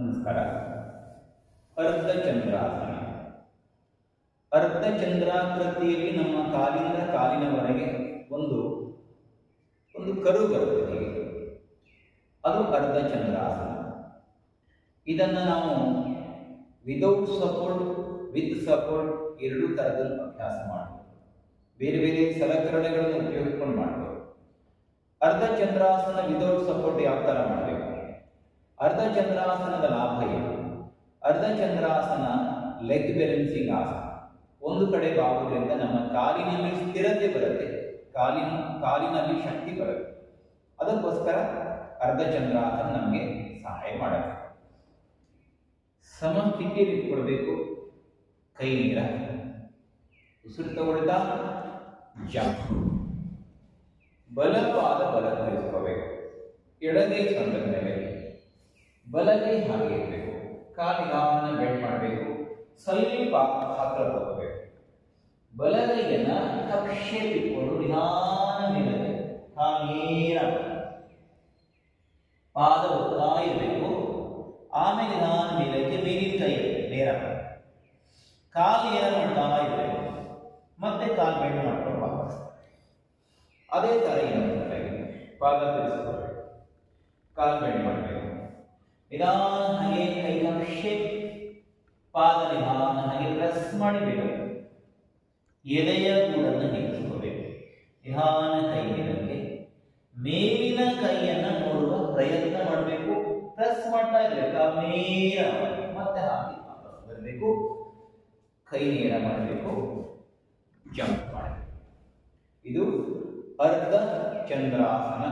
ನಮಸ್ಕಾರ. ಅರ್ಧಚಂದ್ರಾಸನ. ಅರ್ಧಚಂದ್ರಾಕೃತಿಯಲ್ಲಿ ನಮ್ಮ ಕಾಲಿಂದ ಕಾಲಿನವರೆಗೆ ಒಂದು ಕರು ಬರುತ್ತೆ. ಅದು ಅರ್ಧಚಂದ್ರಾಸನ. ಇದನ್ನು ನಾವು ವಿದೌಟ್ ಸಪೋರ್ಟ್, ವಿತ್ ಸಪೋರ್ಟ್ ಎರಡೂ ಥರದಲ್ಲಿ ಅಭ್ಯಾಸ ಮಾಡಬಹುದು. ಬೇರೆ ಬೇರೆ ಸಲಕರಣೆಗಳನ್ನು ಉಪಯೋಗಿಸ್ಕೊಂಡು ಮಾಡಬಹುದು. ಅರ್ಧಚಂದ್ರಾಸನ ವಿದೌಟ್ ಸಪೋರ್ಟ್ ಯಾವ ಥರ ಮಾಡಬೇಕು? ಅರ್ಧಚಂದ್ರಾಸನದ ಲಾಭ ಏನು? ಅರ್ಧಚಂದ್ರಾಸನ ಲೆಗ್ ಬ್ಯಾಲೆನ್ಸಿಂಗ್ ಆಸನ. ಒಂದು ಕಡೆ ಬಾಗುವುದರಿಂದ ನಮ್ಮ ಕಾಲಿನಲ್ಲಿ ಸ್ಥಿರತೆ ಬರುತ್ತೆ, ಕಾಲಿನಲ್ಲಿ ಶಕ್ತಿ ಬರುತ್ತೆ. ಅದಕ್ಕೋಸ್ಕರ ಅರ್ಧಚಂದ್ರಾಸನ ನಮಗೆ ಸಹಾಯ ಮಾಡುತ್ತೆ. ಸಮಸ್ಥಿತಿಯಲ್ಲಿ ಇಟ್ಕೊಳ್ಬೇಕು. ಕೈ ನೀರ ಉಸಿರು ತಗೊಳ್ತಾ ಜಂಪ್. ಬಲವಾದ ತಿಳಿಸ್ಕೋಬೇಕು. ಎಡಗೈ ಸೊಂಟದ ಮೇಲೆ, ಬಲಗೈ ಹಾಗೆ ಇರಬೇಕು. ಕಾಲಿಗಾನ ಬೆಂಡ್ ಮಾಡಬೇಕು. ಸ್ವಲ್ಪ ಹತ್ತಿರ ತಗೋಬೇಕು. ಬಲಗೈಯನ್ನ ಕಕ್ಷೆ ಇಟ್ಕೊಂಡು ನಿಧಾನ ಮೇಲೆ ಹಾಗೇನ ಪಾದ ಒತ್ತಾ ಇರಬೇಕು. ಆಮೇಲೆ ನಿಧಾನ ಮೇಲಕ್ಕೆ ಮೇಲಿನ ಕೈ ನೇರ ಕಾಲು ನೇರ ಮಾಡ್ತಾ ಇರಬೇಕು. ಮತ್ತೆ ಕಾಲು ಬೆಂಡ್ ಮಾಡ್ಕೊಂಡು ವಾಪಸ್. ಅದೇ ತರ ಇನ್ನೊಂದು ಕೈ ಪಾದ ತಿರುಗಿಸ್ಕೋಬೇಕು. ಕಾಲು ಬೆಂಡ್ ಮಾಡಬೇಕು. ನಿಧಾನ ಹಾಗೆ ಕೈ ಕಕ್ಷೆ, ಪಾದ ನಿಧಾನ ಹಾಗೆ ಪ್ರೆಸ್ ಮಾಡಿಬೇಕು. ಎದೆಯ ಗೂಡನ್ನು ಹೆಚ್ಚಿಸಬೇಕು. ನಿಧಾನ ಕೈ ಮೇಲಕ್ಕೆ, ಮೇಲಿನ ಕೈಯನ್ನು ನೋಡುವ ಪ್ರಯತ್ನ ಮಾಡಬೇಕು. ಪ್ರೆಸ್ ಮಾಡ್ತಾ ಇರಬೇಕು. ನೇರ ಮತ್ತೆ ಹಾಗೆ ವಾಪಸ್ ಬರಬೇಕು. ಕೈ ನೇರ ಮಾಡಬೇಕು. ಜಂಪ್ ಮಾಡಬೇಕು. ಇದು ಅರ್ಧ ಚಂದ್ರಾಸನ.